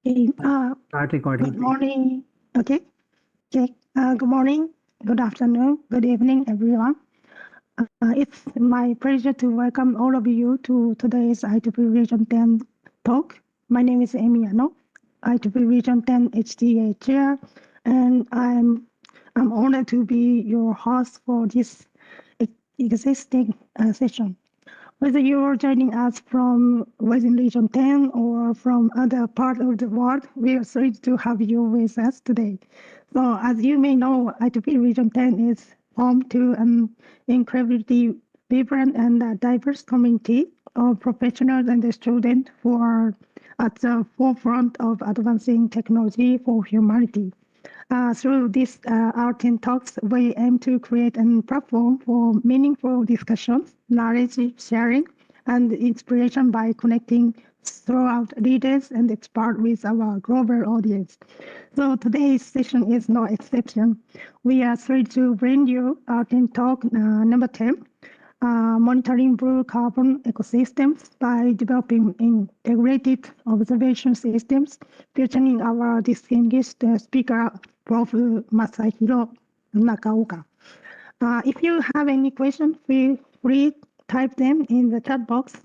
Okay, Start recording, good please. morning. Okay, okay. Good morning, good afternoon, good evening, everyone. It's my pleasure to welcome all of you to today's IEEE Region 10 talk. My name is Amy Ano, IEEE Region 10 HTA Chair, and I'm honored to be your host for this existing session. Whether you're joining us from within Region 10 or from other part of the world, we are thrilled to have you with us today. So as you may know, ITP Region 10 is home to an incredibly vibrant and diverse community of professionals and students who are at the forefront of advancing technology for humanity. Through these Art and Talks, we aim to create a platform for meaningful discussions, knowledge sharing, and inspiration by connecting throughout leaders and experts with our global audience. So today's session is no exception. We are thrilled to bring you Art and Talk number 10, monitoring blue carbon ecosystems by developing integrated observation systems, featuring our distinguished speaker, Prof. Masahiro Nakaoka. If you have any questions, feel free type them in the chat box.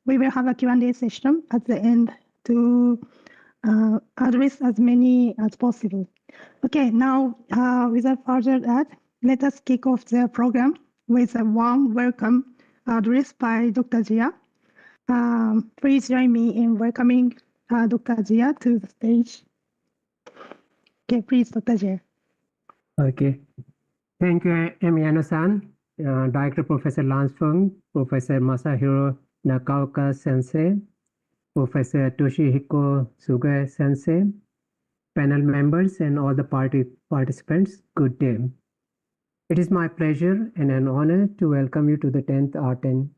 We will have a Q&A session at the end to address as many as possible. Okay, now without further ado, let us kick off the program with a warm welcome address by Dr. Jia. Please join me in welcoming Dr. Jia to the stage. Okay, please, Dr. Jia. Okay. Thank you, Emiano-san, Director Professor Lance Feng, Professor Masahiro Nakaoka Sensei, Professor Toshihiko Suga Sensei, panel members, and all the participants. Good day. It is my pleasure and an honor to welcome you to the 10th Art and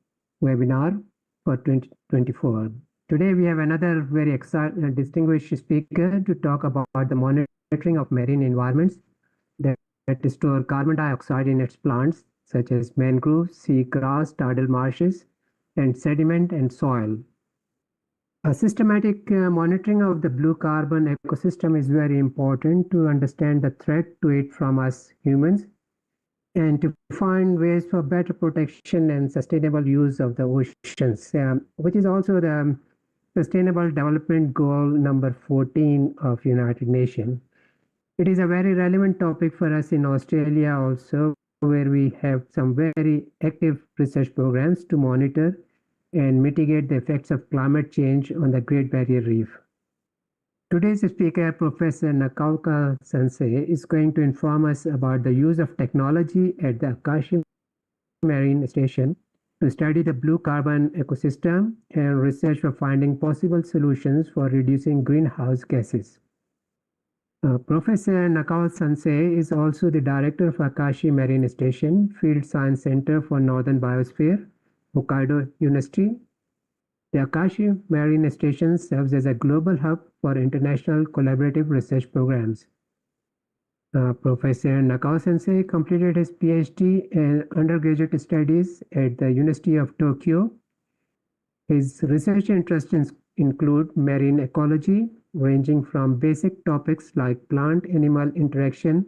webinar for 2024. Today, we have another very distinguished speaker to talk about the monitoring of marine environments that store carbon dioxide in its plants, such as mangroves, seagrass, tidal marshes, and sediment and soil. A systematic monitoring of the blue carbon ecosystem is very important to understand the threat to it from us humans and to find ways for better protection and sustainable use of the oceans, which is also the Sustainable Development Goal number 14 of United Nations. It is a very relevant topic for us in Australia also, where we have some very active research programs to monitor and mitigate the effects of climate change on the Great Barrier Reef. Today's speaker, Professor Nakaoka Sensei, is going to inform us about the use of technology at the Akashi Marine Station to study the blue carbon ecosystem and research for finding possible solutions for reducing greenhouse gases. Professor Nakao Sensei is also the director of Akashi Marine Station, Field Science Center for Northern Biosphere, Hokkaido University. The Akashi Marine Station serves as a global hub for international collaborative research programs. Professor Nakao Sensei completed his PhD and undergraduate studies at the University of Tokyo. His research interests include marine ecology, ranging from basic topics like plant-animal interaction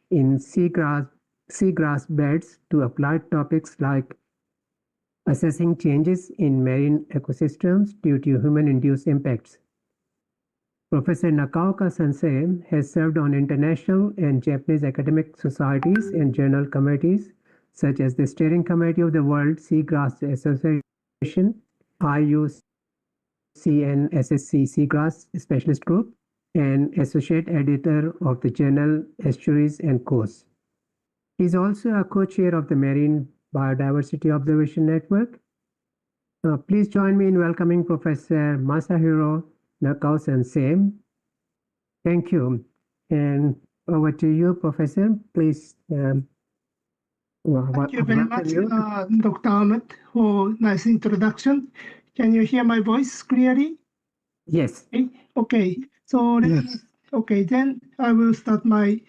in seagrass beds to applied topics like assessing changes in marine ecosystems due to human-induced impacts. Professor Nakaoka Sensei has served on international and Japanese academic societies and journal committees, such as the Steering Committee of the World Seagrass Association, IUCN-SSC Seagrass Specialist Group, and Associate Editor of the journal Estuaries and Coasts. He is also a co-chair of the Marine Biodiversity Observation Network. Please join me in welcoming Professor Masahiro Nakao Sensei. Thank you. And over to you, Professor. Please. Thank you very much, Dr. Ahmed, for nice introduction. Can you hear my voice clearly? Yes. Okay. So okay, then I will start my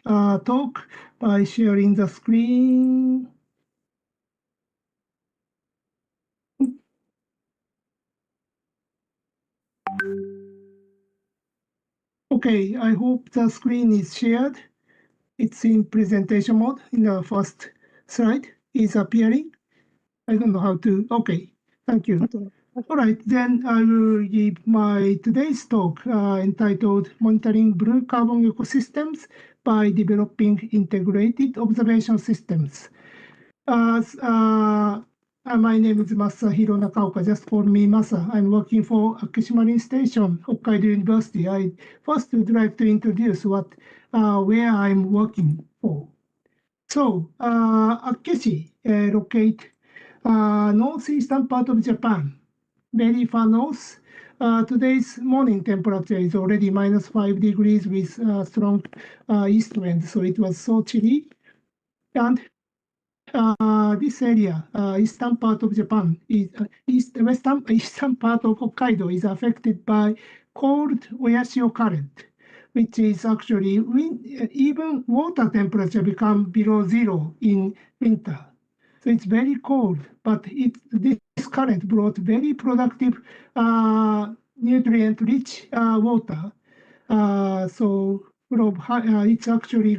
talk by sharing the screen. Okay, I hope the screen is shared. It's in presentation mode. In the first slide is appearing. I don't know how to. Okay, thank you. Okay. All right, then I will give my today's talk entitled Monitoring Blue Carbon Ecosystems by Developing Integrated Observation Systems. My name is Masahiro Nakaoka. Just call me Masa. I'm working for Akechi Marine Station, Hokkaido University. I first would like to introduce where I'm working for. So, Akechi located northeastern part of Japan, very far north. Today's morning temperature is already -5 degrees with strong east wind, so it was so chilly. And this area, eastern part of Japan, eastern part of Hokkaido is affected by cold Oyashio current, which is actually even water temperature become below zero in winter. So it's very cold, but this current brought very productive, nutrient-rich water. So it's actually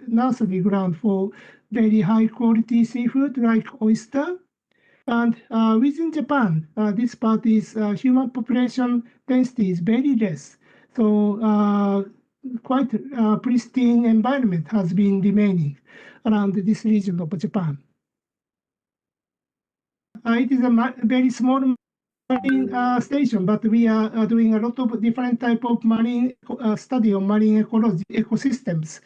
nursery ground for very high quality seafood like oyster. And within Japan, this part is human population density is very less. So quite pristine environment has been remaining around this region of Japan. It is a very small marine station, but we are doing a lot of different type of marine study on marine ecology ecosystems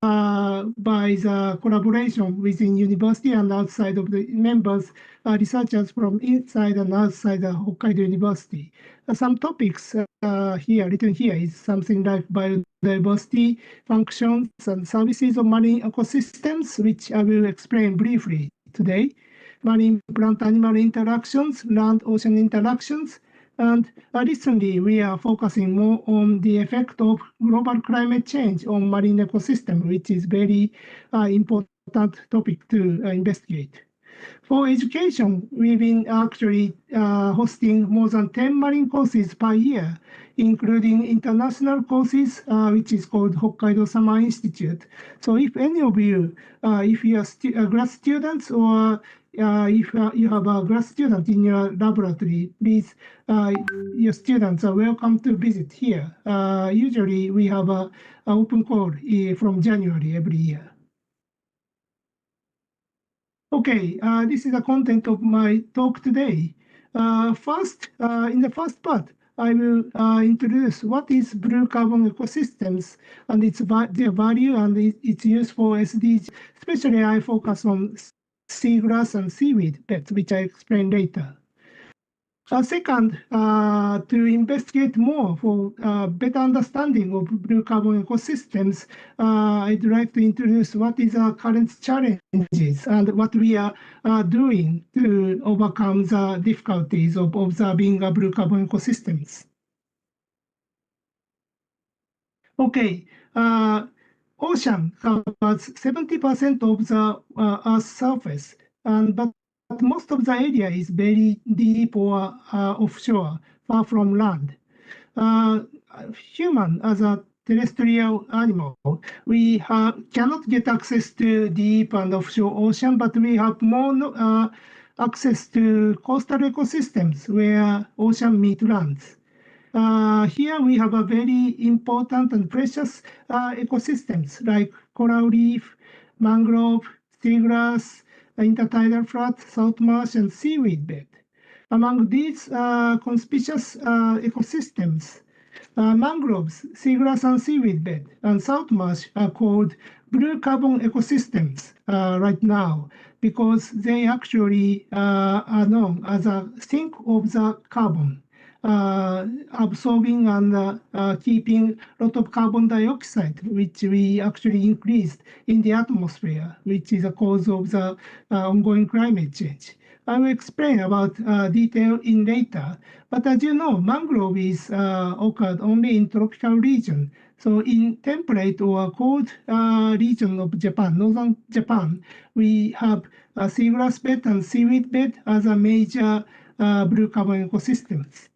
by the collaboration within university and outside of the members, researchers from inside and outside the Hokkaido University. Some topics written here is something like biodiversity, functions, and services of marine ecosystems, which I will explain briefly today. Marine plant-animal interactions, land-ocean interactions, and recently we are focusing more on the effect of global climate change on marine ecosystem, which is very important topic to investigate. For education, we've been actually hosting more than 10 marine courses per year, including international courses, which is called Hokkaido Summer Institute. So if any of you, if you are grad students or if you have a grad student in your laboratory, please, your students are welcome to visit here. Usually we have an open call from January every year. Okay, this is the content of my talk today. First, in the first part, I will introduce what is blue carbon ecosystems and their value and its use for SDGs. Especially, I focus on seagrass and seaweed beds, which I explain later. Second, to investigate more for better understanding of blue carbon ecosystems, I'd like to introduce what is our current challenges and what we are doing to overcome the difficulties of observing blue carbon ecosystems. Okay, ocean covers 70% of the Earth's surface, but most of the area is very deep or offshore, far from land. Human, as a terrestrial animal, we cannot get access to deep and offshore ocean, but we have more access to coastal ecosystems where ocean meet lands. Here we have a very important and precious ecosystems like coral reef, mangrove, seagrass, intertidal flats, salt marsh, and seaweed bed. Among these conspicuous ecosystems, mangroves, seagrass, and seaweed bed, and salt marsh are called blue carbon ecosystems right now because they actually are known as a sink of the carbon. Absorbing and keeping a lot of carbon dioxide, which we actually increased in the atmosphere, which is a cause of the ongoing climate change. I will explain about detail in later. But as you know, mangrove is occurred only in tropical region. So in temperate or cold region of Japan, northern Japan, we have seagrass bed and seaweed bed as a major blue carbon ecosystems.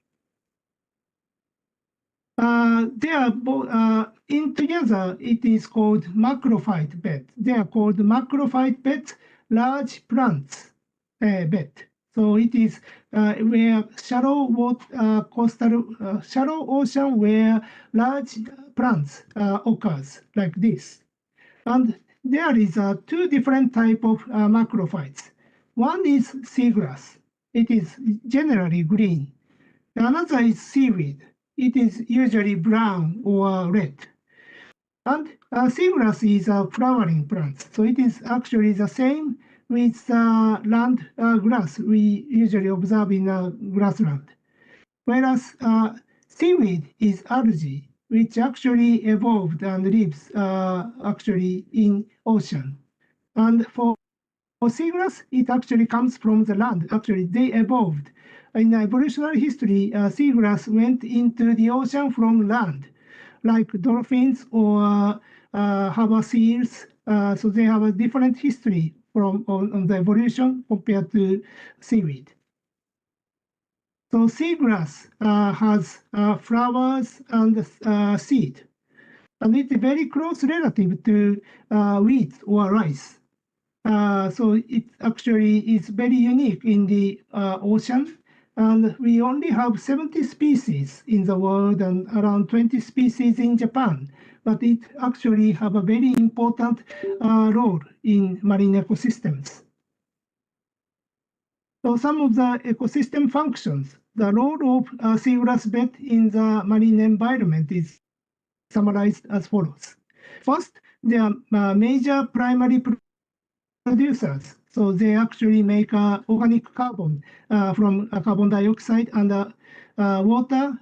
They are in together. It is called macrophyte bed. They are called macrophyte beds, large plants bed. So it is where shallow water, shallow ocean where large plants occurs like this. And there is two different type of macrophytes. One is seagrass. It is generally green. Another is seaweed. It is usually brown or red. And seagrass is a flowering plant. So it is actually the same with land grass we usually observe in grassland. Whereas seaweed is algae, which actually evolved and lives actually in ocean. And for seagrass, it actually comes from the land. Actually, they evolved. In evolutionary history, seagrass went into the ocean from land, like dolphins or harbor seals. So they have a different history on the evolution compared to seaweed. So seagrass has flowers and seed, and it's very close relative to wheat or rice. So it actually is very unique in the ocean, and we only have 70 species in the world and around 20 species in Japan. But it actually have a very important role in marine ecosystems. So some of the ecosystem functions, the role of seagrass bed in the marine environment is summarized as follows. First, they are major primary producers. So they actually make organic carbon from carbon dioxide and water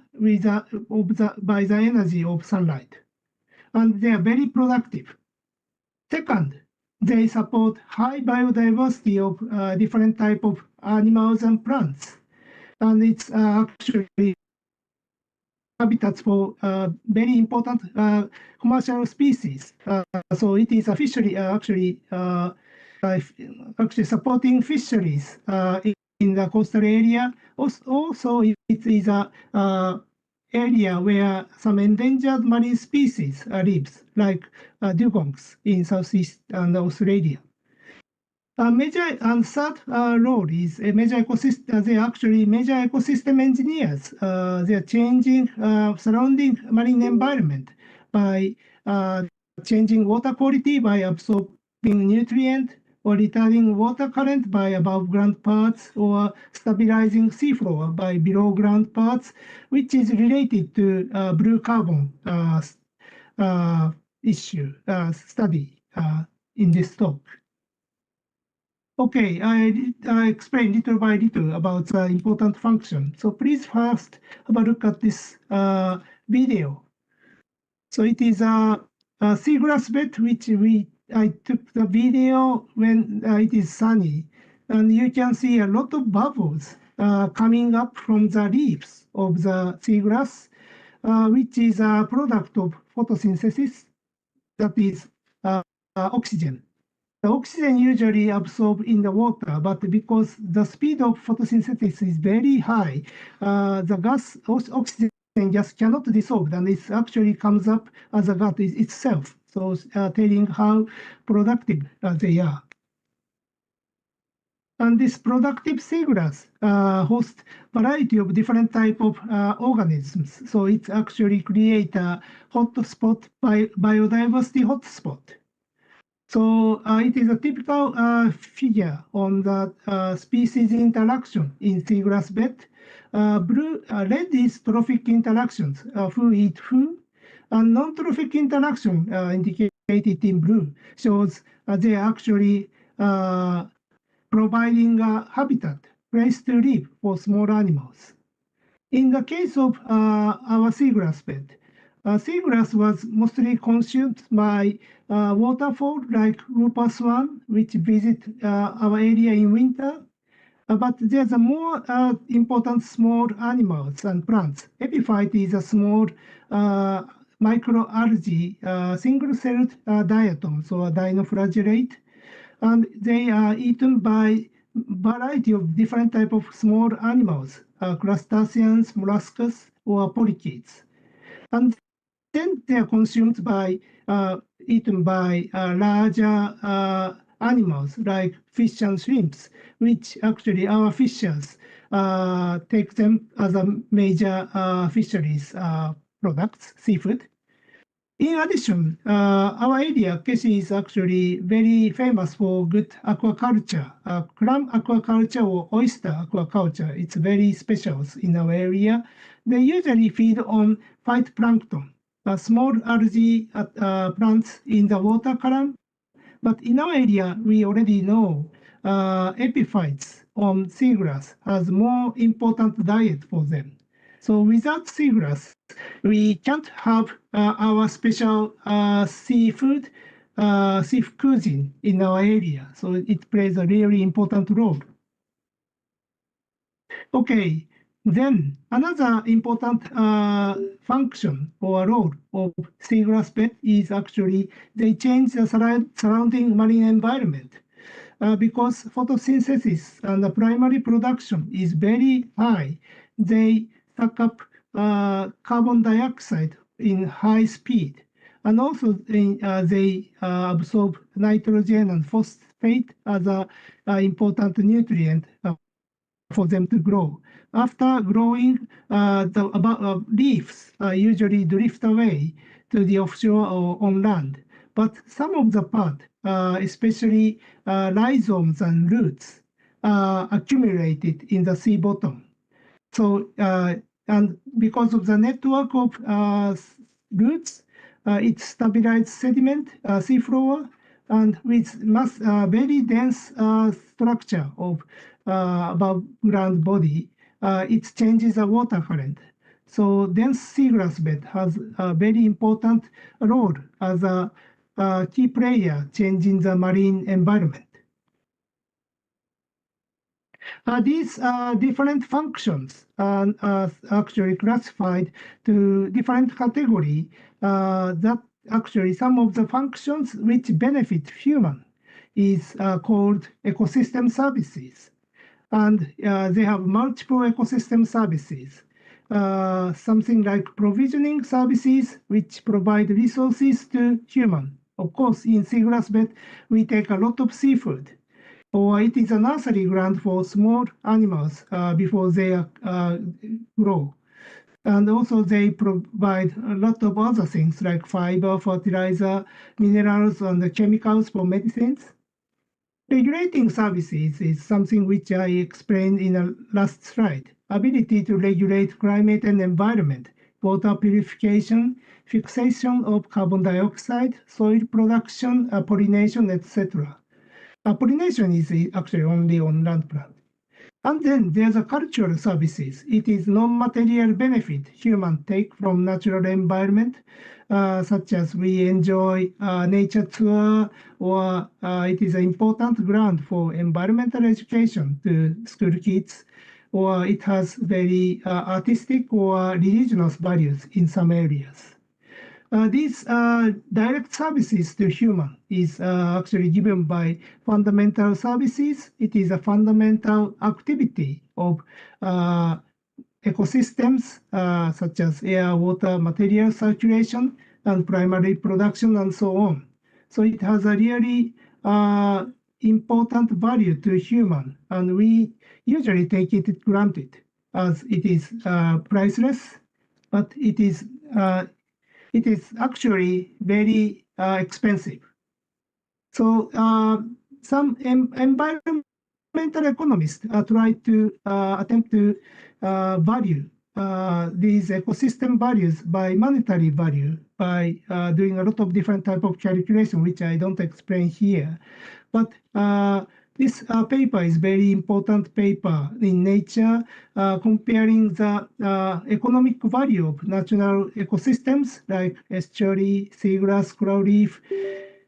by the energy of sunlight. And they are very productive. Second, they support high biodiversity of different type of animals and plants. And it's actually habitats for very important commercial species. So it is a fishery actually supporting fisheries in the coastal area. Also, it is a area where some endangered marine species lives, like dugongs in Southeast and Australia. Major and third role is a major ecosystem. They are actually major ecosystem engineers. They are changing surrounding marine environment by changing water quality by absorbing nutrient or returning water current by above ground parts or stabilizing seafloor by below ground parts, which is related to blue carbon issue study in this talk. Okay, I explained little by little about the important function. So please first have a look at this video. So it is a seagrass bed, which I took the video when it is sunny. And you can see a lot of bubbles coming up from the leaves of the seagrass, which is a product of photosynthesis, that is oxygen. The oxygen usually absorbed in the water, but because the speed of photosynthesis is very high, the gas oxygen just cannot dissolve, and it actually comes up as a gas itself. So telling how productive they are. And this productive seagrass hosts variety of different type of organisms. So it actually create a hotspot, biodiversity hotspot. So it is a typical figure on the species interaction in seagrass bed. Red is trophic interactions, who eat who, and non-trophic interaction indicated in blue shows they are actually providing a habitat, place to live for small animals. In the case of our seagrass bed, seagrass was mostly consumed by waterfowl like whooper swan, which visit our area in winter. But there's a more important small animals and plants. Epiphyte is a small microalgae, single-celled diatoms or dinoflagellate, and they are eaten by variety of different type of small animals, crustaceans, mollusks, or polychaetes. and then they are consumed by, eaten by larger animals like fish and shrimps, which actually our fishers take them as a major fisheries products, seafood. In addition, our area, Keshi, is actually very famous for good aquaculture, clam aquaculture or oyster aquaculture. It's very special in our area. They usually feed on phytoplankton, small algae plants in the water column. But in our area, we already know epiphytes on seagrass has more important diet for them. So without seagrass, we can't have our special seafood cuisine in our area. So it plays a really important role. Okay, then another important function or role of seagrass bed is actually they change the surrounding marine environment. Because photosynthesis and the primary production is very high, they suck up carbon dioxide in high speed. And also they absorb nitrogen and phosphate as an important nutrient for them to grow. After growing, the leaves usually drift away to the offshore or on land. But some of the part, especially rhizomes and roots, accumulated in the sea bottom. So, and because of the network of roots, it stabilizes sediment, seafloor, and with very dense structure of above ground body, it changes the water current. So dense seagrass bed has a very important role as a key player changing the marine environment. These different functions are actually classified to different category that actually some of the functions which benefit human is called ecosystem services. And they have multiple ecosystem services. Something like provisioning services which provide resources to human. Of course, in seagrass bed, we take a lot of seafood. Or it is a nursery ground for small animals before they grow. And also they provide a lot of other things like fiber, fertilizer, minerals, and the chemicals for medicines. Regulating services is something which I explained in the last slide. Ability to regulate climate and environment, water purification, fixation of carbon dioxide, soil production, pollination, etc. Pollination is actually only on land plant. And then there's a cultural services. It is non-material benefit humans take from natural environment, such as we enjoy nature tour, or it is an important ground for environmental education to school kids, or it has very artistic or religious values in some areas. These direct services to human is actually given by fundamental services. It is a fundamental activity of ecosystems such as air, water, material circulation, and primary production, and so on. So it has a really important value to human, and we usually take it granted as it is priceless, but it is actually very expensive. So some environmental economists try to attempt to value these ecosystem values by monetary value by doing a lot of different type of calculation, which I don't explain here. But this paper is very important paper in Nature, comparing the economic value of natural ecosystems like estuary, seagrass, coral reef,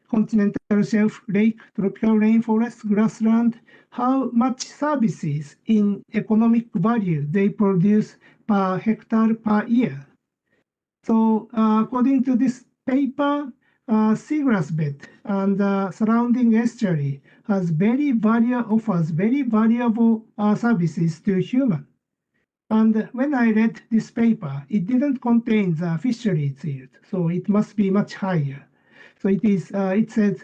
continental shelf, lake, tropical rainforest, grassland, how much services in economic value they produce per hectare per year. So according to this paper, seagrass bed and surrounding estuary offers very valuable services to human. And when I read this paper, it didn't contain the fisheries yield, so it must be much higher. So it says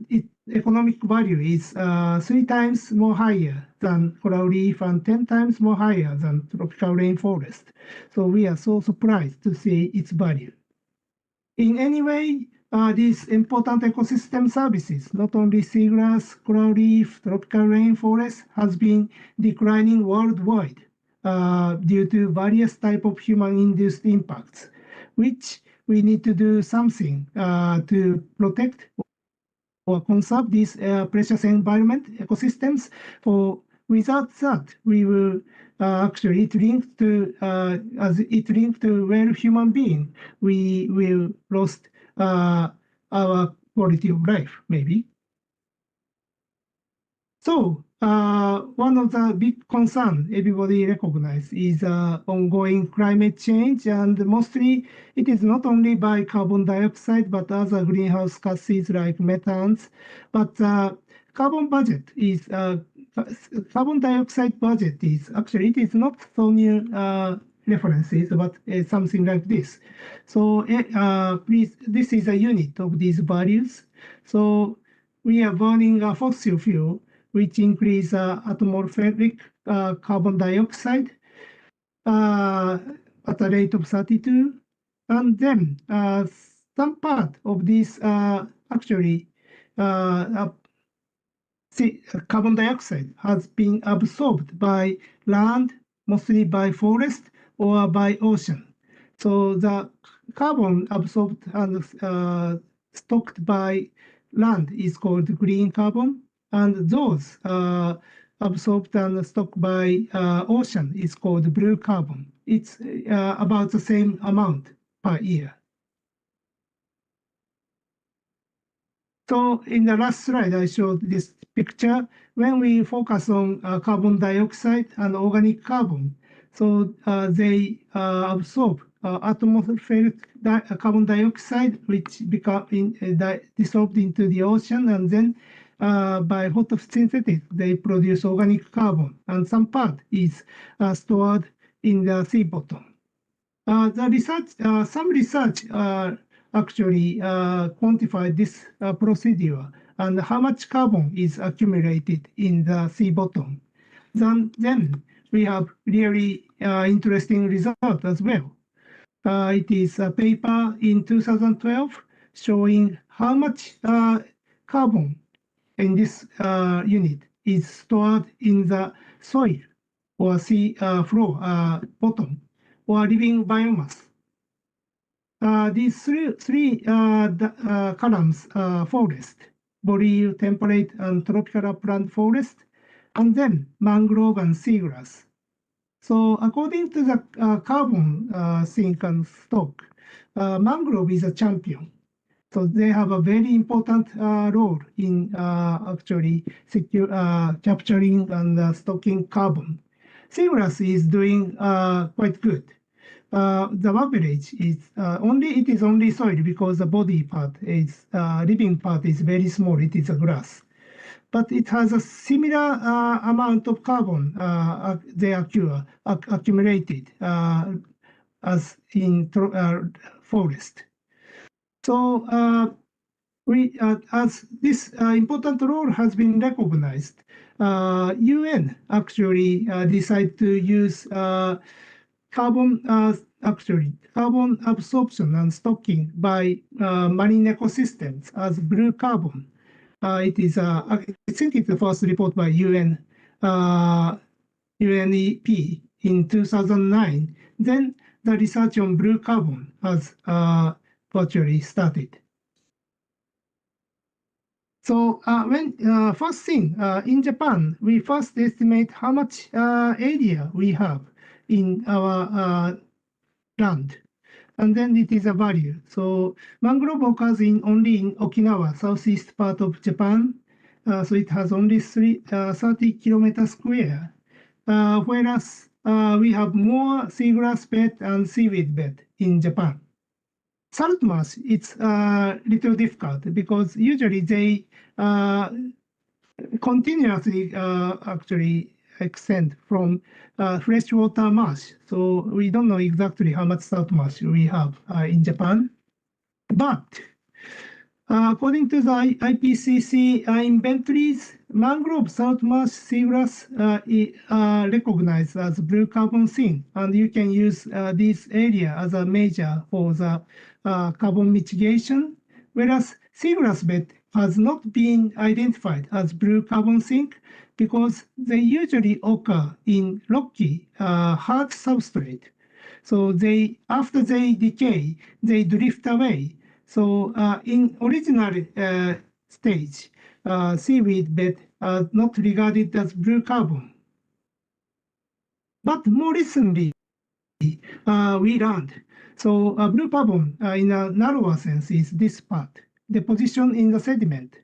its economic value is 3 times more higher than coral reef and 10 times more higher than tropical rainforest. So we are so surprised to see its value. In any way, these important ecosystem services, not only seagrass, coral reef, tropical rainforest, has been declining worldwide due to various types of human-induced impacts, which we need to do something to protect or conserve these precious environment ecosystems. For without that, we will actually it linked to as it linked to well human being, we will lost our quality of life maybe. So one of the big concern everybody recognize is ongoing climate change, and mostly it is not only by carbon dioxide but other greenhouse gases like methanes. But carbon budget is carbon dioxide budget is actually it is not so new references, but something like this. So please, this is a unit of these values. So we are burning a fossil fuel, which increase atmospheric carbon dioxide at a rate of 32. And then some part of this actually carbon dioxide has been absorbed by land, mostly by forest or by ocean. So the carbon absorbed and stocked by land is called green carbon, and those absorbed and stocked by ocean is called blue carbon. It's about the same amount per year. So in the last slide, I showed this picture. When we focus on carbon dioxide and organic carbon, so they absorb atmospheric carbon dioxide, which become dissolved into the ocean, and then by photosynthesis, they produce organic carbon, and some part is stored in the sea bottom. The research, some research actually quantify this procedure and how much carbon is accumulated in the sea bottom. Then we have really interesting result as well. It is a paper in 2012 showing how much carbon in this unit is stored in the soil or sea floor bottom or living biomass. These three columns, forest, boreal, temperate, and tropical upland forest, and then mangrove and seagrass. So according to the carbon sink and stock, mangrove is a champion. So they have a very important role in actually capturing and stocking carbon. Seagrass is doing quite good. The average is it is only soil because the body part is living part is very small. It is a grass, but it has a similar amount of carbon they accumulated as in forest. So we as this important role has been recognized, UN actually decided to use carbon absorption and stocking by marine ecosystems as blue carbon. It is I think it's the first report by UN UNEP in 2009. Then the research on blue carbon has virtually started. So when first thing in Japan, we first estimate how much area we have in our land, and then it is a value. So mangrove occurs only in Okinawa, southeast part of Japan. So it has only 30 kilometers square, whereas we have more seagrass bed and seaweed bed in Japan. Salt marsh, it's a little difficult because usually they continuously actually extent from freshwater marsh. So we don't know exactly how much salt marsh we have in Japan. But according to the IPCC inventories, mangrove, salt marsh, seagrass are recognized as blue carbon sink, and you can use this area as a measure for the carbon mitigation, whereas seagrass bed has not been identified as blue carbon sink because they usually occur in rocky, hard substrate. So after they decay, they drift away. So in original stage, seaweed bed are not regarded as blue carbon. But more recently, we learned. So blue carbon in a narrower sense is this part, deposition in the sediment.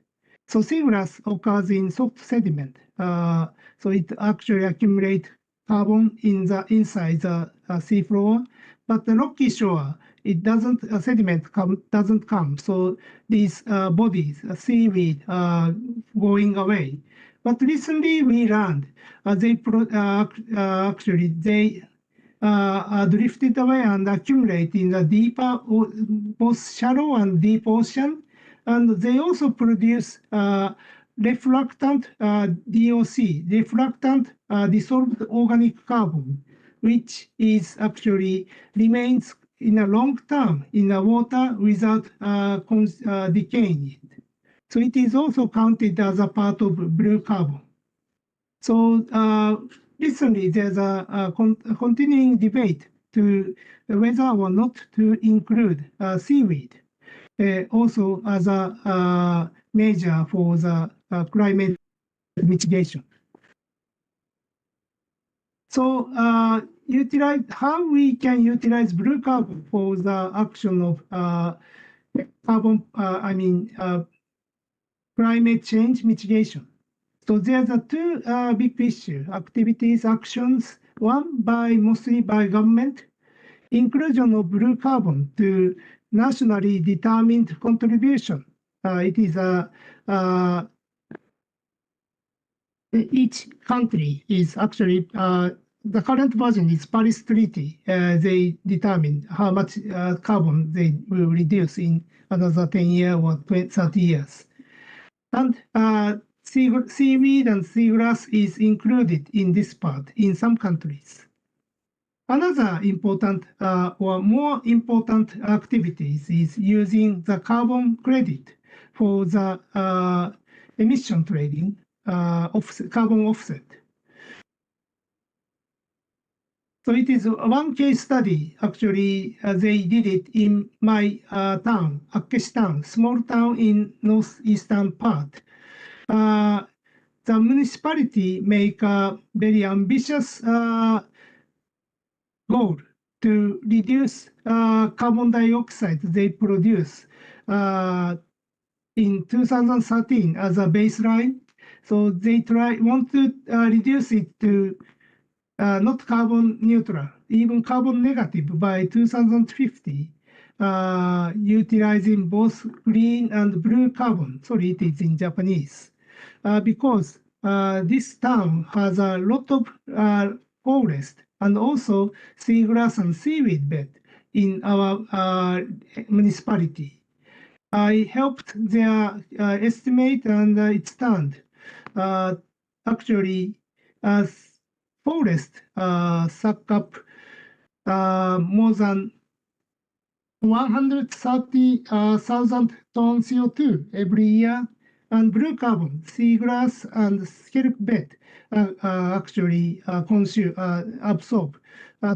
So seagrass occurs in soft sediment. So it actually accumulates carbon inside the seafloor. But the rocky shore, it doesn't sediment doesn't come. So these bodies, seaweed, are going away. But recently we learned they drifted away and accumulate in the deeper, both shallow and deep ocean. And they also produce reflectant DOC, reflectant dissolved organic carbon, which is actually remains in a long term in the water without decaying it. So it is also counted as a part of blue carbon. So recently there's a continuing debate to whether or not to include seaweed also as a measure for the climate mitigation. So how we can utilize blue carbon for the action of climate change mitigation. So there's two big issues, activities, actions. One mostly by government, inclusion of blue carbon to nationally determined contribution. It is each country is actually the current version is Paris Treaty. They determine how much carbon they will reduce in another 10 years or 30 years. And seaweed and seagrass is included in this part in some countries. Another important or more important activities is using the carbon credit for the emission trading, carbon offset. So it is one case study. Actually, they did it in my town, Akeshi town, small town in northeastern part. The municipality make a very ambitious goal to reduce carbon dioxide they produce in 2013 as a baseline. So they want to reduce it to not carbon neutral, even carbon negative by 2050, utilizing both green and blue carbon. Sorry, it is in Japanese. Because this town has a lot of forest and also seagrass and seaweed bed in our municipality. I helped their estimate and it stand. Actually, forest suck up more than 130,000 tons CO2 every year, and blue carbon, seagrass and kelp bed actually absorb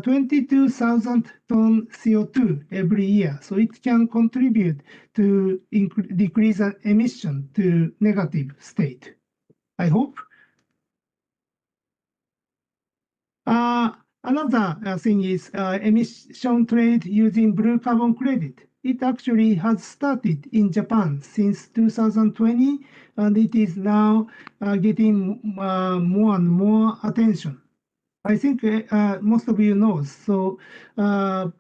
22,000 tons CO2 every year. So it can contribute to decrease emission to negative state, I hope. Another thing is emission trade using blue carbon credit. It actually has started in Japan since 2020, and it is now getting more and more attention. I think most of you know. So for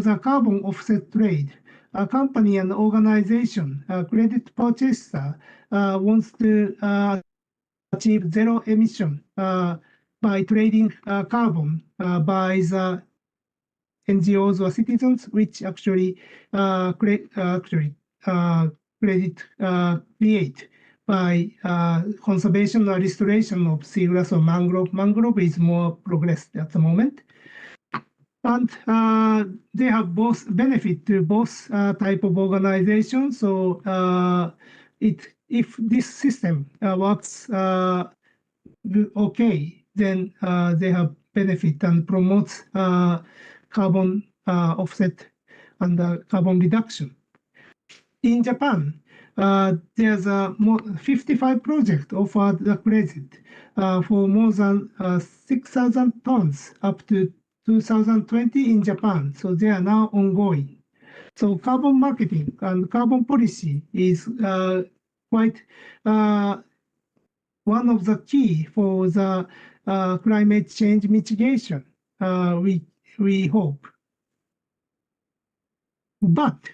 the carbon offset trade, a company and organization, a credit purchaser, wants to achieve zero emission by trading carbon by the NGOs or citizens, which actually create by conservation or restoration of seagrass or mangrove. Mangrove is more progressed at the moment. And they have both benefit to both type of organization. So if this system works okay, then they have benefit and promotes carbon offset and carbon reduction. In Japan, there's a 55 projects offered the credit for more than 6,000 tons up to 2020 in Japan. So they are now ongoing. So carbon marketing and carbon policy is quite one of the key for the climate change mitigation, we hope. But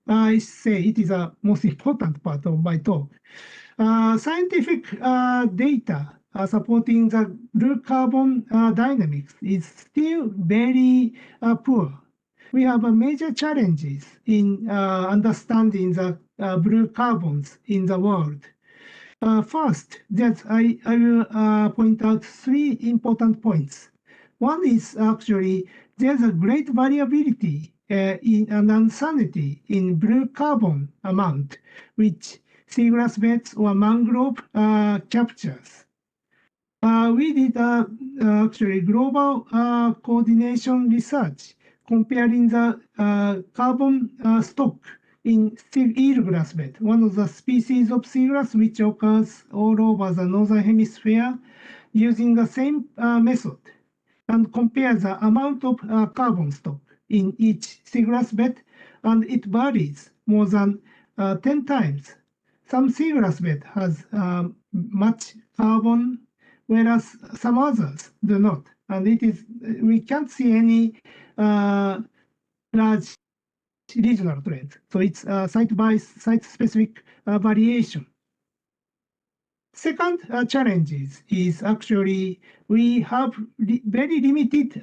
I say it is a most important part of my talk. Scientific data supporting the blue carbon dynamics is still very poor. We have major challenges in understanding the blue carbons in the world. First, I will point out three important points. One is actually there's a great variability in an uncertainty in blue carbon amount, which seagrass beds or mangrove captures. We did actually global coordination research comparing the carbon stock in eelgrass bed, one of the species of seagrass which occurs all over the northern hemisphere, using the same method, and compare the amount of carbon stock in each seagrass bed, and it varies more than 10 times. Some seagrass bed has much carbon, whereas some others do not. And we can't see any large regional trends. So it's site-specific variation. Second challenge is actually we have very limited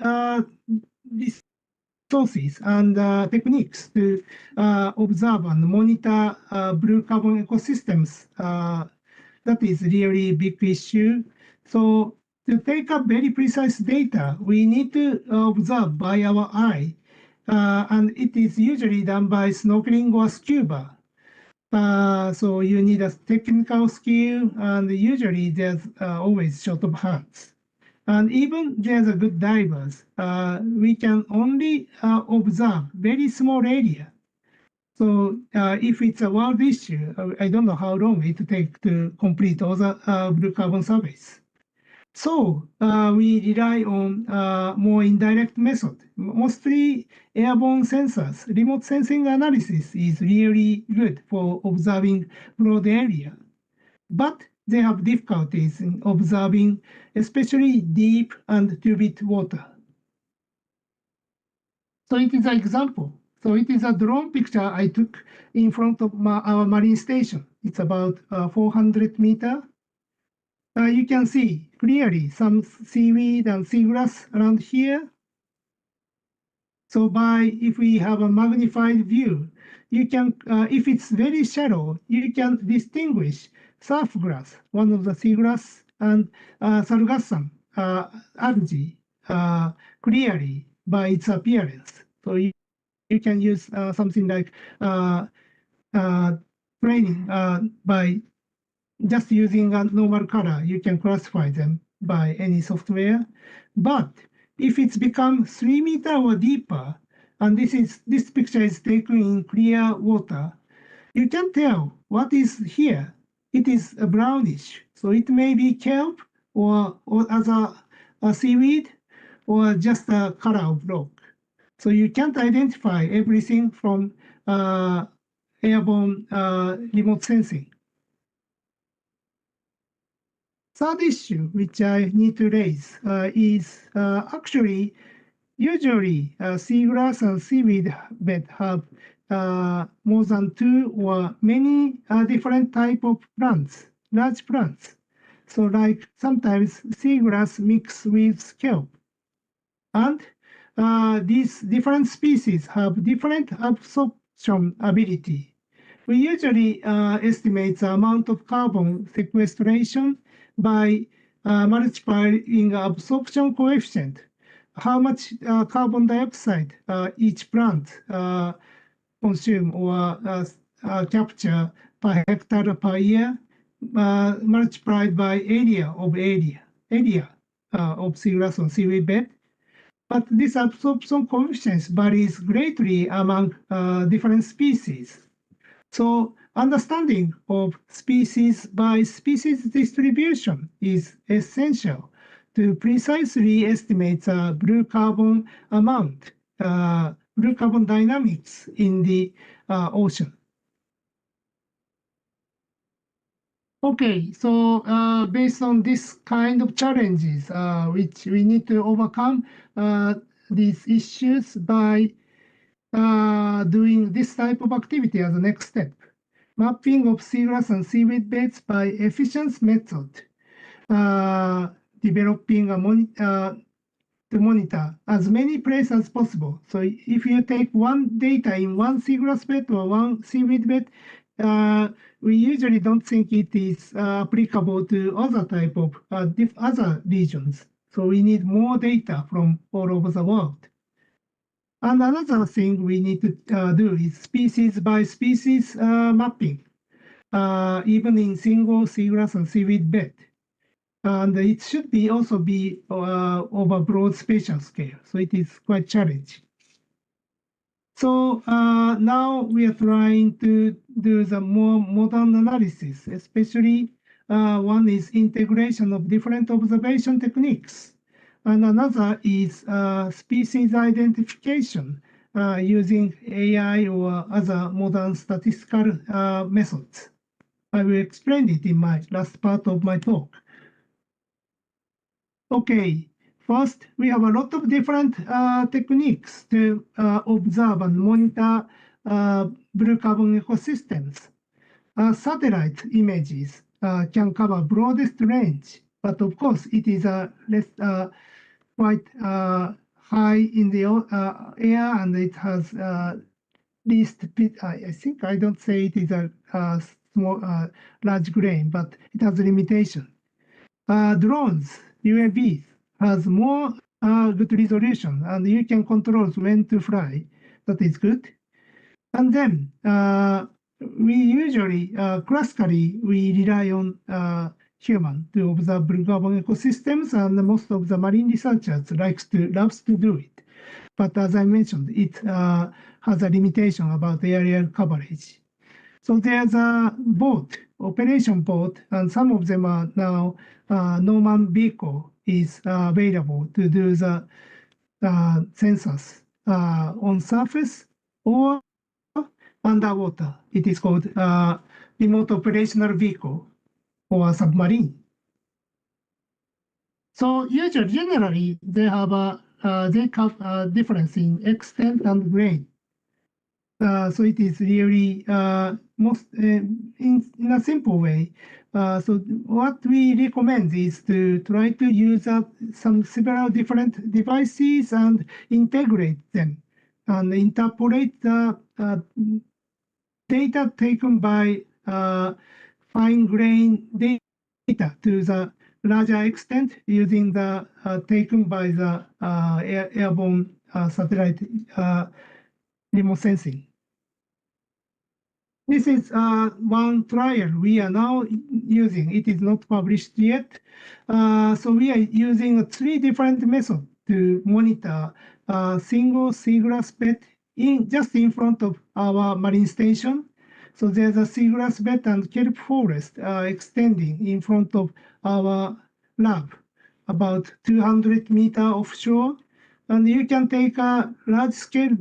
resources and techniques to observe and monitor blue carbon ecosystems. That is really a big issue. So to take up very precise data, we need to observe by our eye. And it is usually done by snorkeling or scuba. So you need a technical skill, and usually there's always short of hands. And even there's a good divers, we can only observe very small area. So if it's a world issue, I don't know how long it takes to complete all the blue carbon surveys. So we rely on more indirect method. Mostly airborne sensors. Remote sensing analysis is really good for observing broad area. But they have difficulties in observing especially deep and turbid water. So it is an example. So it is a drone picture I took in front of our marine station. It's about 400 meters. You can see clearly some seaweed and seagrass around here. So if we have a magnified view, you can, if it's very shallow, you can distinguish surf grass, one of the seagrass, and sargassum algae clearly by its appearance. So you can use something like training by just using a normal color. You can classify them by any software. But if it's become 3 meters or deeper, and this picture is taken in clear water, you can tell what is here. It is brownish, so it may be kelp or other seaweed, or just a color of rock. So you can't identify everything from airborne remote sensing. Third issue, which I need to raise, is actually usually seagrass and seaweed bed have more than 2 or many different type of plants, large plants. So like sometimes seagrass mix with kelp. And these different species have different absorption ability. We usually estimate the amount of carbon sequestration by multiplying absorption coefficient. How much carbon dioxide each plant consume or capture per hectare per year, multiplied by area of seagrass or seaweed bed. But this absorption coefficient varies greatly among different species. So understanding of species by species distribution is essential to precisely estimate the blue carbon amount, blue carbon dynamics in the ocean. Okay, so based on this kind of challenges, which we need to overcome these issues by doing this type of activity as a next step. Mapping of seagrass and seaweed beds by efficiency method, developing to monitor as many places as possible. So if you take one data in one seagrass bed or one seaweed bed, we usually don't think it is applicable to other type of other regions. So we need more data from all over the world. And another thing we need to do is species by species mapping, even in single seagrass and seaweed bed. And it should be also be over broad spatial scale. So it is quite challenging. So now we are trying to do the more modern analysis, especially one is integration of different observation techniques. And another is species identification using AI or other modern statistical methods. I will explain it in my last part of my talk. Okay, first, we have a lot of different techniques to observe and monitor blue carbon ecosystems. Satellite images can cover broadest range, but of course, it is less quite high in the air, and it has least. I think I don't say it is a small, large grain, but it has a limitation. Drones, UAVs, has more good resolution, and you can control when to fly. That is good. And then we usually, classically, we rely on human to observe blue carbon ecosystems, and most of the marine researchers loves to do it. But as I mentioned, it has a limitation about aerial coverage. So there's a boat, operation boat, and some of them are now no-man vehicle is available to do the sensors on surface or underwater. It is called remote operational vehicle or submarine. So usually, generally, they have a difference in extent and grain. So it is really most in a simple way. So what we recommend is to try to use several different devices and integrate them and interpolate the data taken by fine grain data to the larger extent using the taken by the airborne satellite remote sensing. This is one trial we are now using. It is not published yet. So we are using 3 different methods to monitor a single seagrass bed just in front of our marine station. So there's a seagrass bed and kelp forest extending in front of our lab, about 200 meters offshore. And you can take a large-scale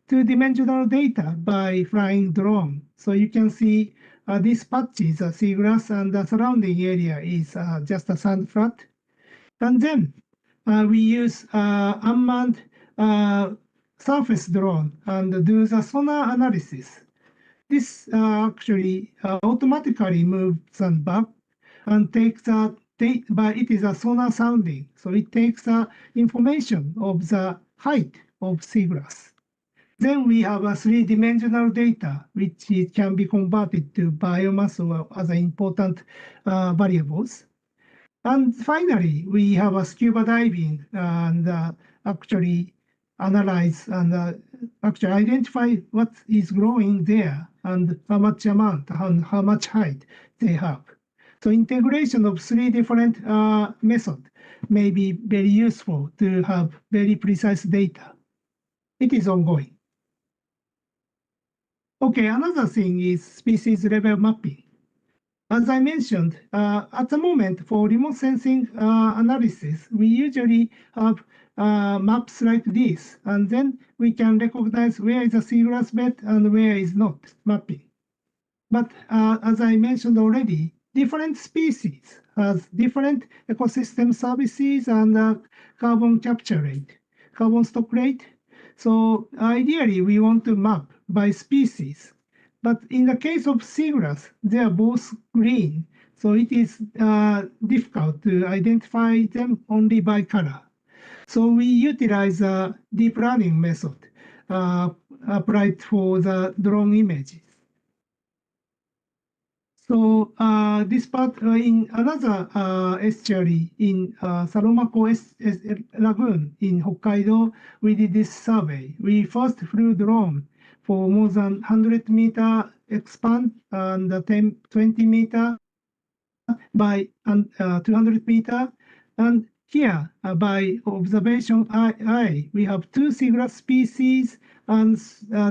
two-dimensional data by flying drone. So you can see these patches, seagrass, and the surrounding area is just a sand flat. And then we use unmanned surface drone and do the sonar analysis. This actually automatically moves them back and takes but it is a sonar sounding, so it takes the information of the height of seagrass. Then we have a three-dimensional data, which can be converted to biomass or other important variables. And finally, we have a scuba diving and actually analyze and actually identify what is growing there and how much amount and how much height they have. So integration of three different methods may be very useful to have very precise data. It is ongoing. Okay, another thing is species level mapping. As I mentioned, at the moment for remote sensing analysis, we usually have maps like this, and then we can recognize where is a seagrass bed and where is not mapping. But as I mentioned already, different species has different ecosystem services and carbon capture rate, carbon stock rate. So ideally, we want to map by species. But in the case of seagrass, they are both green. So it is difficult to identify them only by color. So we utilize a deep learning method applied for the drone images. So this part in another estuary in Salomako Lagoon in Hokkaido, we did this survey. We first flew drone for more than 100-meter expand and 20-meter by 200-meter. And here, by observation eye, we have two seagrass species and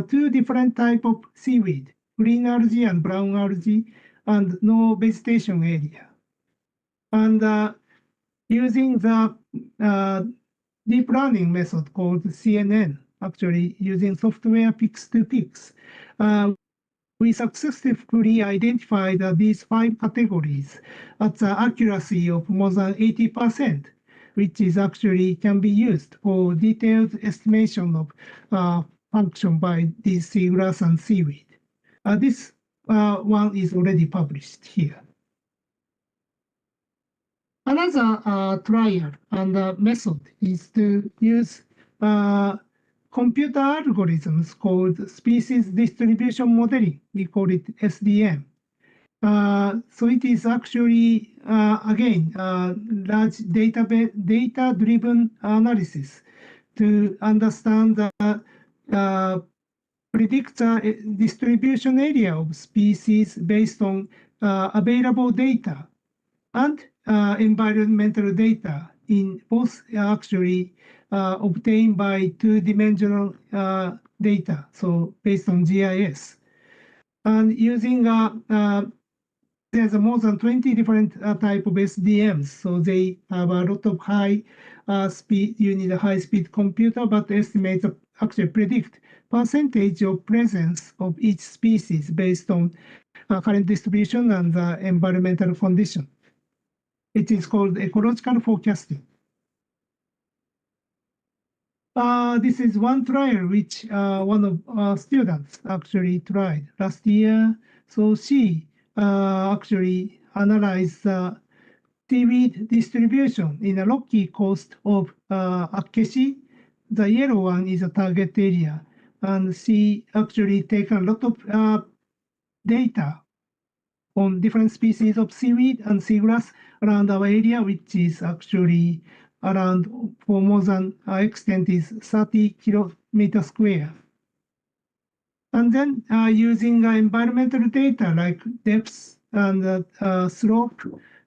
two different types of seaweed, green algae and brown algae, and no vegetation area. And using the deep learning method called CNN, actually using software Pix2Pix, we successfully identified these 5 categories at the accuracy of more than 80%, which is actually can be used for detailed estimation of function by these seagrass and seaweed. This one is already published here. Another trial and method is to use computer algorithms called species distribution modeling. We call it SDM. So it is actually, again, large data-driven analysis to understand the predict the distribution area of species based on available data and environmental data in both actually obtained by two-dimensional data, so based on GIS. And using there's more than 20 different type of SDMs, so they have a lot of high speed. You need a high-speed computer, but estimate actually predict percentage of presence of each species based on current distribution and environmental condition. It is called ecological forecasting. This is one trial which one of our students actually tried last year. So she actually analyzed the seaweed distribution in the rocky coast of Akechi. The yellow one is a target area. And she actually taken a lot of data on different species of seaweed and seagrass around our area, which is actually around for more than extent is 30 kilometer square. And then using environmental data like depth and slope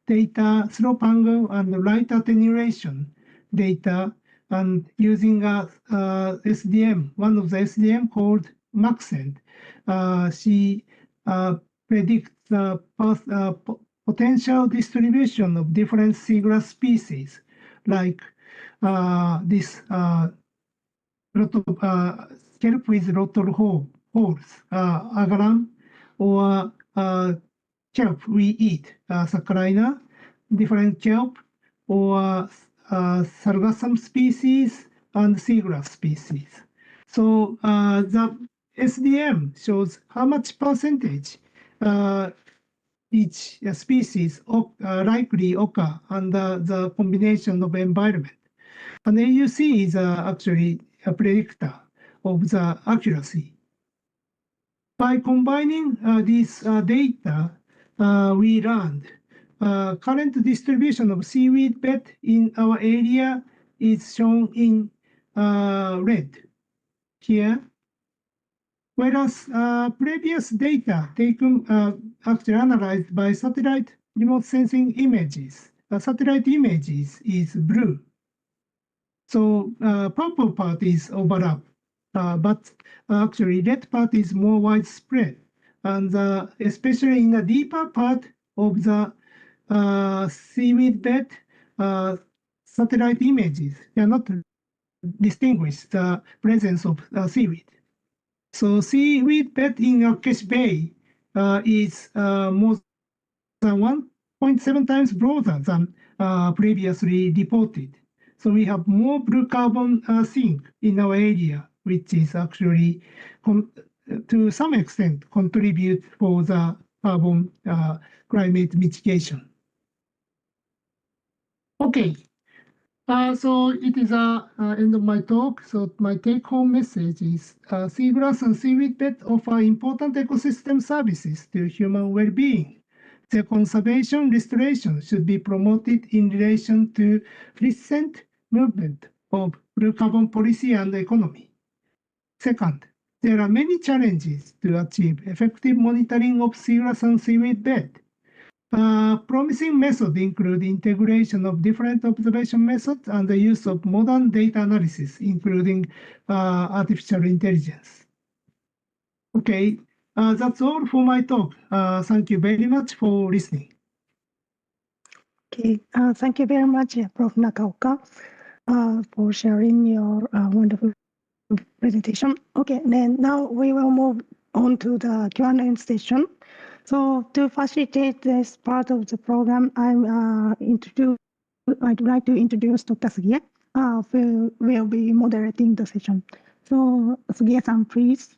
data, slope angle and light attenuation data, and using SDM, one of the SDM called Maxent, she predicts the potential distribution of different seagrass species, like this lot of kelp with lot of holes, agalam, or kelp we eat, saccharina, different kelp, or sargassum species and seagrass species. So the SDM shows how much percentage each species likely occur under the combination of environment. And AUC is actually a predictor of the accuracy. By combining these data, we learned current distribution of seaweed bed in our area is shown in red here, whereas previous data taken actually analyzed by satellite remote sensing images, satellite images is blue. So purple part is overlap, but actually red part is more widespread. And especially in the deeper part of the seaweed bed, satellite images cannot distinguish the presence of seaweed. So seaweed bed in Akesh Bay is more than 1.7 times broader than previously reported. So we have more blue carbon sink in our area, which is actually to some extent contribute for the carbon climate mitigation. Okay, so it is end of my talk. So my take-home message is seagrass and seaweed bed offer important ecosystem services to human well-being. Their conservation restoration should be promoted in relation to recent movement of blue carbon policy and economy. Second, there are many challenges to achieve effective monitoring of seagrass and seaweed bed. Promising methods include integration of different observation methods and the use of modern data analysis, including artificial intelligence. Okay, that's all for my talk. Thank you very much for listening. Okay, thank you very much, Prof. Nakaoka, for sharing your wonderful presentation. Okay, then now we will move on to the Q&A session. So to facilitate this part of the program, I'd like to introduce Dr. Sugie, who will be moderating the session. So Sugie-san, please.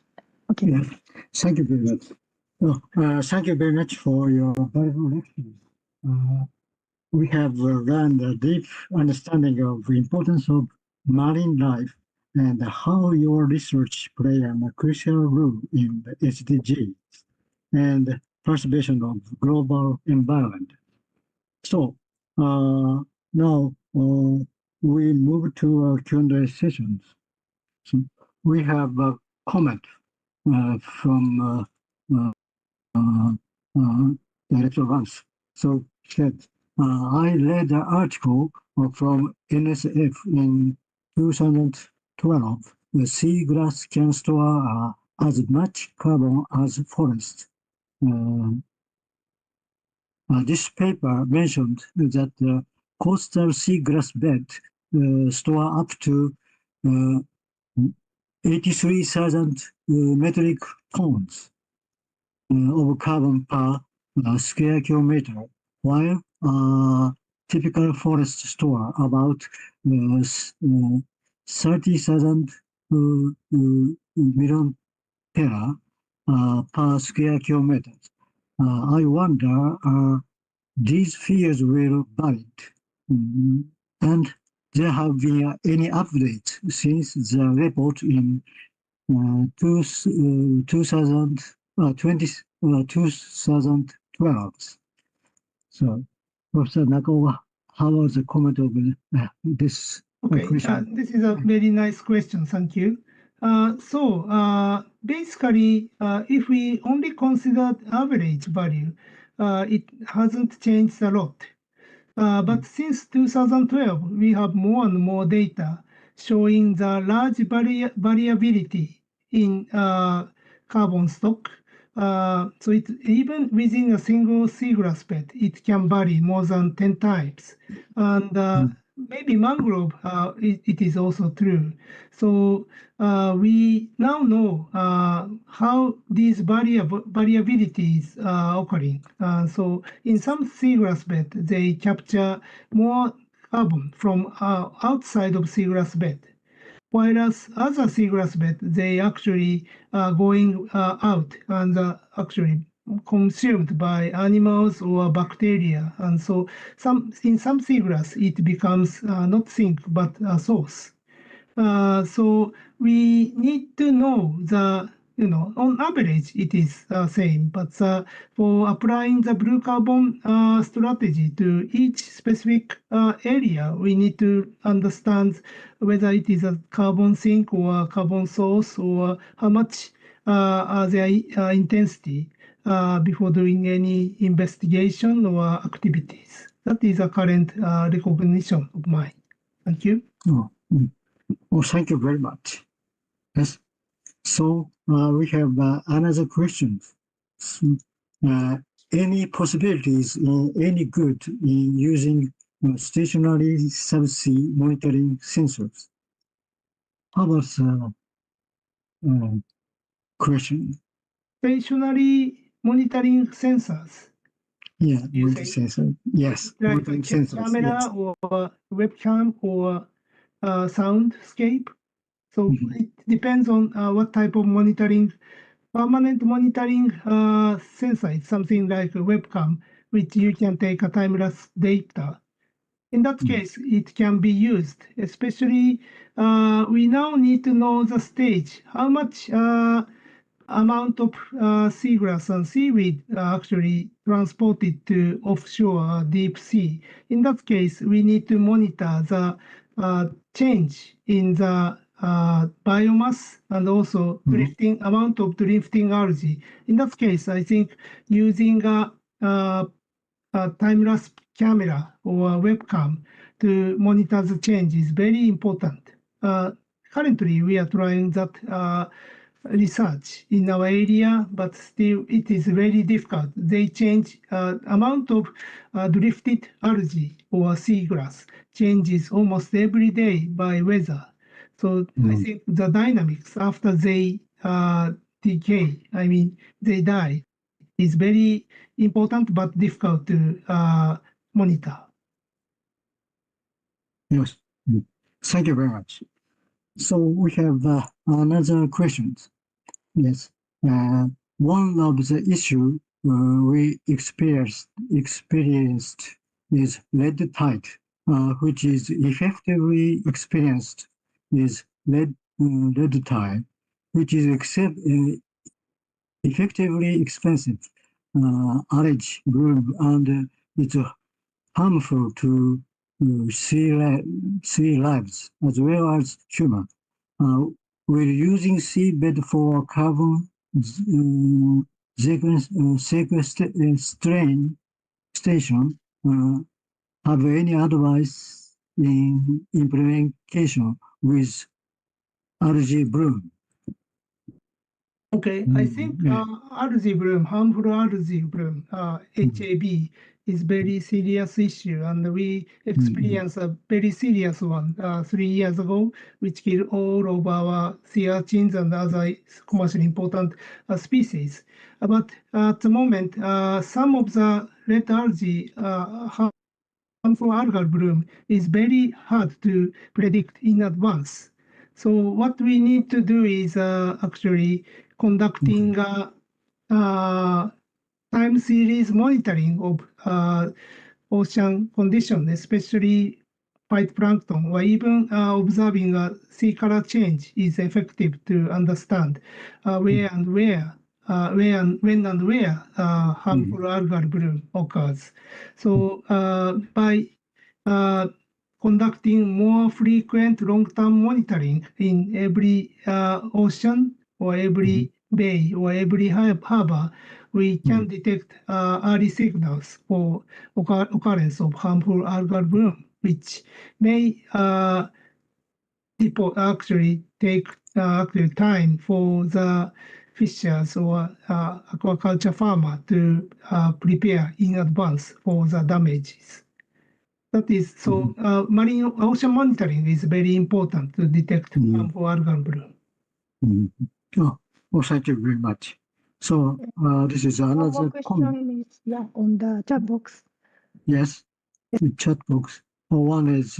Okay. Yes, thank you very much. Thank you very much for your valuable lectures. We have learned a deep understanding of the importance of marine life and how your research plays a crucial role in the SDGs and preservation of global environment. So now we move to our Q&A sessions. So we have a comment from Director Vance. So she said, I read an article from NSF in 2012. The seagrass can store as much carbon as forest. This paper mentioned that the coastal seagrass bed store up to 83,000 metric tons of carbon per square kilometer, while typical forest store about 30,000 million tera per square kilometer. I wonder, these figures were valid, and there have been any updates since the report in 2012. So, Professor Nakaoka, how was the comment of this question? This is a very nice question. Thank you. Basically, if we only consider average value, it hasn't changed a lot. But since 2012, we have more and more data showing the large variability in carbon stock. So even within a single seagrass bed, it can vary more than 10 times. And maybe mangrove, it is also true. So we now know how these variabilities are occurring. So in some seagrass bed, they capture more carbon from outside of seagrass bed. Whereas other seagrass bed, they actually are going out and actually consumed by animals or bacteria, and so in some seagrass it becomes not sink but a source. So we need to know on average it is same, but for applying the blue carbon strategy to each specific area, we need to understand whether it is a carbon sink or a carbon source, or how much are their intensity before doing any investigation or activities. That is a current recognition of mine. Thank you. Oh, oh, thank you very much. Yes. So we have another question. Any possibilities, any good in using stationary subsea monitoring sensors? How about question? Stationary monitoring sensors, Yeah, you monitoring say? sensor. Yes, Like monitoring sensors. camera Yes. or webcam or soundscape. So Mhm. it depends on what type of monitoring. Permanent monitoring sensor is something like a webcam, which you can take a time-lapse data. In that case, it can be used, especially we now need to know the stage, how much amount of seagrass and seaweed actually transported to offshore deep sea. In that case, we need to monitor the change in the biomass and also drifting amount of drifting algae. In that case, I think using a time-lapse camera or webcam to monitor the change is very important. Currently, we are trying that research in our area, but still it is very difficult. They change amount of drifted algae or seagrass changes almost every day by weather. So I think the dynamics after they decay, I mean they die, is very important but difficult to monitor. Yes. Thank you very much. So we have another question. Yes. One of the issue we experienced is red tide, which is effectively experienced is red tide, which is effectively expensive algae bloom, and it's harmful to sea lives as well as human. We're using seabed for carbon sequestration station. Have any advice in implementation with algae bloom? Okay, I think Yeah. algae bloom, harmful algae bloom, HAB, is very serious issue, and we experienced a very serious one 3 years ago, which killed all of our sea urchins and other commercially important species. But at the moment, some of the red algae harmful algal bloom is very hard to predict in advance. So what we need to do is actually conducting time series monitoring of ocean conditions, especially phytoplankton, or even observing a sea color change is effective to understand where and where, when and where harmful algal bloom occurs. So by conducting more frequent long-term monitoring in every ocean or every bay or every harbor, we can detect early signals for occurrence of harmful algal bloom, which may actually take actually time for the fishers or aquaculture farmer to prepare in advance for the damages. That is so. Marine ocean monitoring is very important to detect harmful algal bloom. Oh, thank you very much. So this is One another more comment. question is on the chat box. Yes, the chat box. One is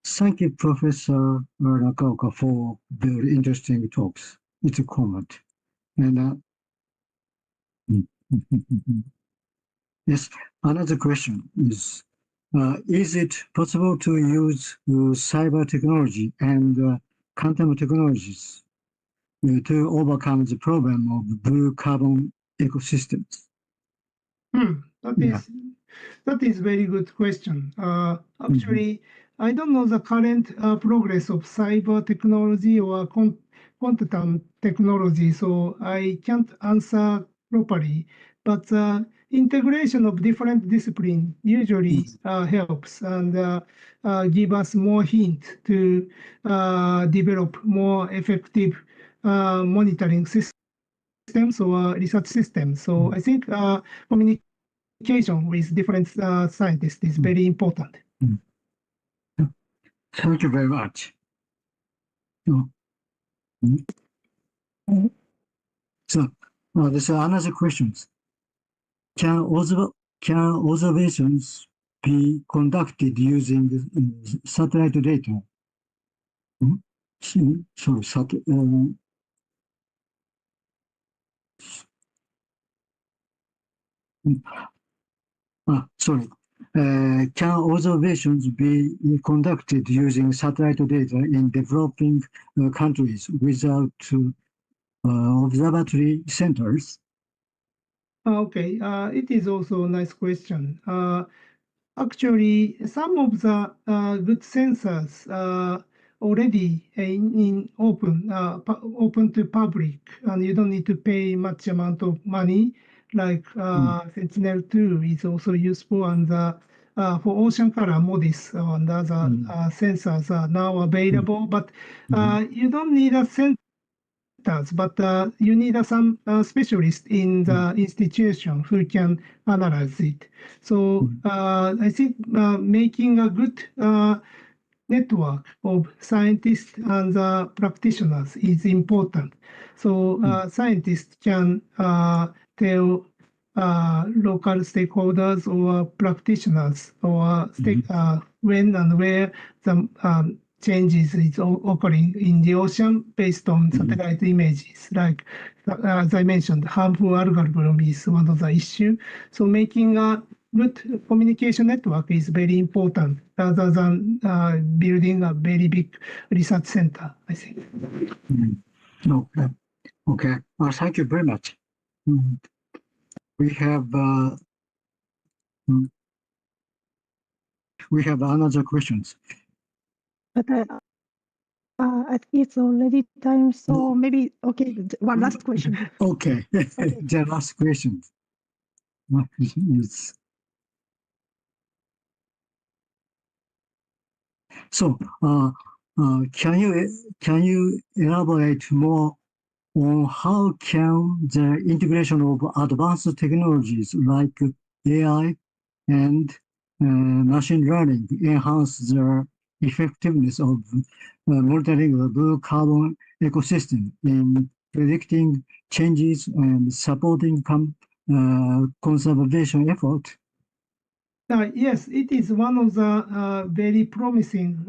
thank you, Professor Nakaoka, for very interesting talks. It's a comment. And Yes, another question is it possible to use cyber technology and quantum technologies to overcome the problem of blue carbon ecosystems? That is very good question. Actually, I don't know the current progress of cyber technology or quantum technology, so I can't answer properly. But integration of different disciplines usually helps and give us more hint to develop more effective monitoring systems or research systems. So I think communication with different scientists is very important. Thank you very much. So there's another question. Can observations be conducted using satellite data? Can observations be conducted using satellite data in developing countries without observatory centers? Okay, it is also a nice question. Actually, some of the good sensors already in open to public, and you don't need to pay much amount of money. Like Sentinel-2 is also useful, and for ocean color, MODIS and other sensors are now available. But you don't need a sensor. But you need some specialist in the institution who can analyze it. So I think making a good network of scientists and practitioners is important. So scientists can tell local stakeholders or practitioners or when and where the changes is occurring in the ocean based on satellite images. Like as I mentioned, harmful algal bloom is one of the issues. So making a good communication network is very important rather than building a very big research center, I think. Okay. Thank you very much. We have another questions. But I think it's already time, so maybe, okay, one last question. Okay, the last question. So, can you elaborate more on how can the integration of advanced technologies like AI and machine learning enhance the effectiveness of monitoring the blue carbon ecosystem in predicting changes and supporting conservation effort? Yes, it is one of the very promising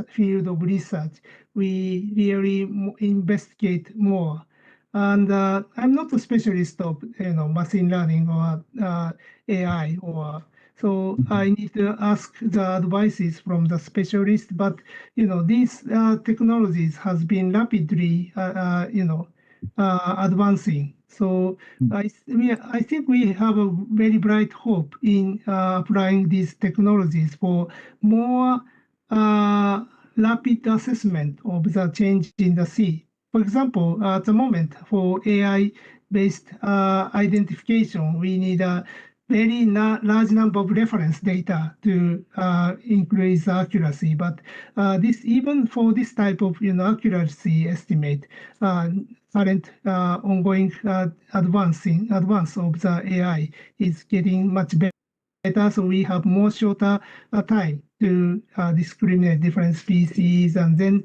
field of research. We really investigate more. And I'm not a specialist of machine learning or AI, so I need to ask the advices from the specialist. But these technologies has been rapidly advancing. So I think we have a very bright hope in applying these technologies for more rapid assessment of the change in the sea. For example, at the moment, for AI-based identification, we need a very large number of reference data to increase accuracy. But even for this type of accuracy estimate, current ongoing advance of the AI is getting much better. So we have more shorter time to discriminate different species and then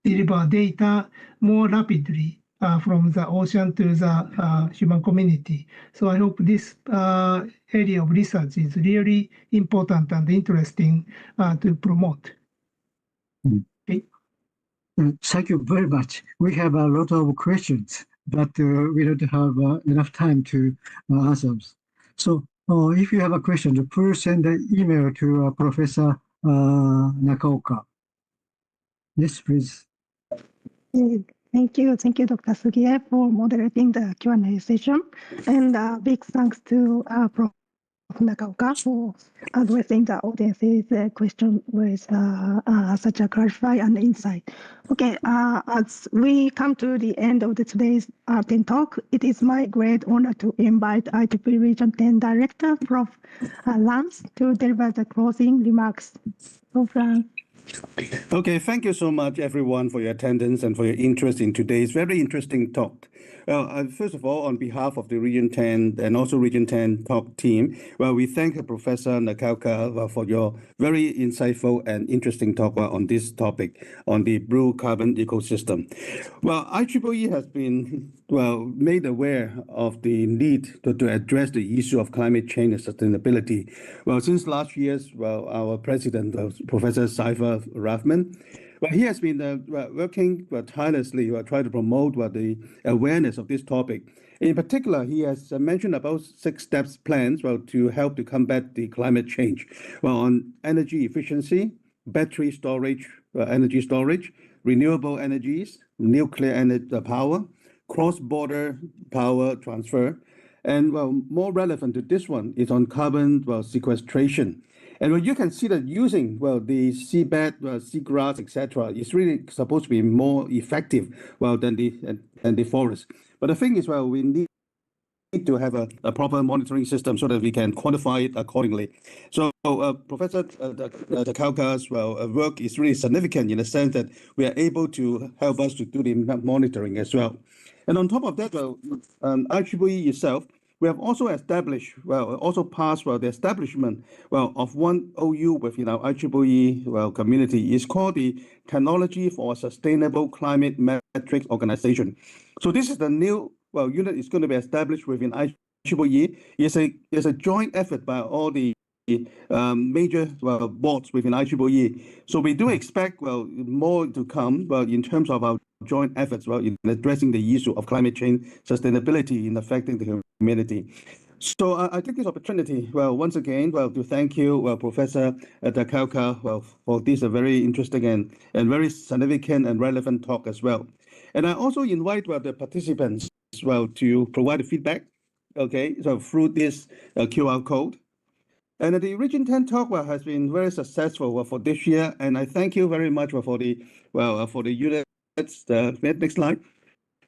deliver data more rapidly from the ocean to the human community. So I hope this area of research is really important and interesting to promote. Okay. Thank you very much. We have a lot of questions, but we don't have enough time to answer them. So if you have a question, please send an email to Professor Nakaoka. Yes, please. Thank you, Dr. Sugie, for moderating the Q&A session, and big thanks to Prof. Nakaoka for addressing the audience's question with such a clarify and insight. Okay, as we come to the end of today's TEN Talk, it is my great honor to invite IEEE Region 10 Director, Prof. Lance, to deliver the closing remarks. Prof. Lance. Okay, thank you so much, everyone, for your attendance and for your interest in today's very interesting talk. Well, first of all, on behalf of the Region 10 and also Region 10 Talk team, well, we thank Professor Nakaoka for your very insightful and interesting talk on this topic, on the blue carbon ecosystem. Well, IEEE has been, well, made aware of the need to address the issue of climate change and sustainability. Well, since last year's, well, our president, Professor Saifa Rahman, well, he has been working tirelessly trying to promote the awareness of this topic. In particular, he has mentioned about 6 steps plans to help to combat the climate change. Well, on energy efficiency, battery storage, energy storage, renewable energies, nuclear energy power, cross-border power transfer, and well, more relevant to this one is on carbon sequestration. And you can see that using the seabed, seagrass, etc., is really supposed to be more effective than the forest. But the thing is, we need to have a proper monitoring system so that we can quantify it accordingly. So Professor Nakaoka's work is really significant in the sense that we are able to help us to do the monitoring as well. And on top of that, IEEE itself, we have also established, also passed the establishment of one OU within our IEEE community. It's called the Technology for Sustainable Climate Metrics Organization. So this is the new unit is going to be established within IEEE. It's a joint effort by all the major boards within IEEE. So we do expect more to come in terms of our joint efforts in addressing the issue of climate change sustainability in affecting the community. So I take this opportunity, once again, to thank you, Professor Nakaoka, for this very interesting and very significant and relevant talk as well. And I also invite the participants to provide feedback, okay, so through this QR code. And the Region 10 Talk has been very successful for this year, and I thank you very much for the units. Next slide.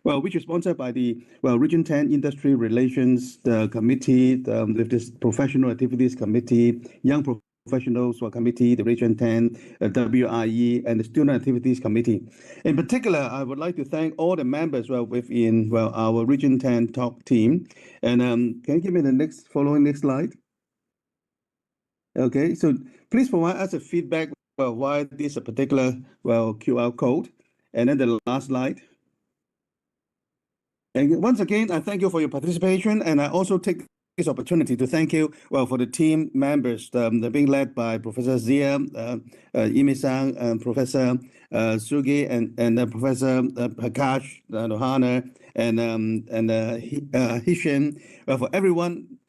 Which is sponsored by the Region 10 Industry Relations Committee, with this Professional Activities Committee, Young Professionals Committee, the Region 10, WIE, and the Student Activities Committee. In particular, I would like to thank all the members within our Region 10 Talk team. And can you give me the next slide? Okay, so please provide us a feedback why this particular QR code, and then the last slide. And once again, I thank you for your participation, and I also take this opportunity to thank you for the team members being led by Professor Zia, Imi-san, Professor Sugi, and Professor Prakash Nohana, and Hishin, for everyone.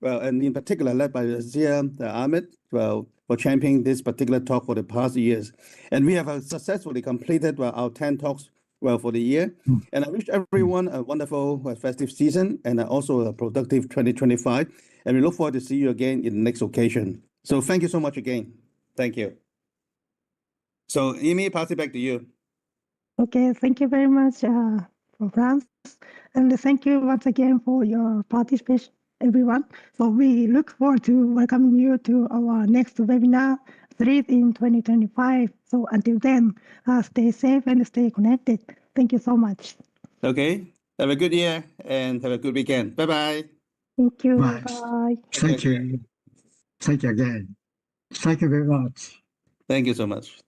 And in particular, led by Zia Ahmed, for championing this particular talk for the past years. And we have successfully completed our 10 talks for the year. And I wish everyone a wonderful festive season and also a productive 2025. And we look forward to see you again in the next occasion. So thank you so much again. Thank you. So Amy, pass it back to you. Okay, thank you very much, Prof. Lance. And thank you once again for your participation, everyone. So we look forward to welcoming you to our next webinar, 3 in 2025. So until then, stay safe and stay connected. Thank you so much. Okay, have a good year and have a good weekend. Bye-bye. Thank you. Bye. Bye. Thank you. Thank you again. Thank you very much. Thank you so much.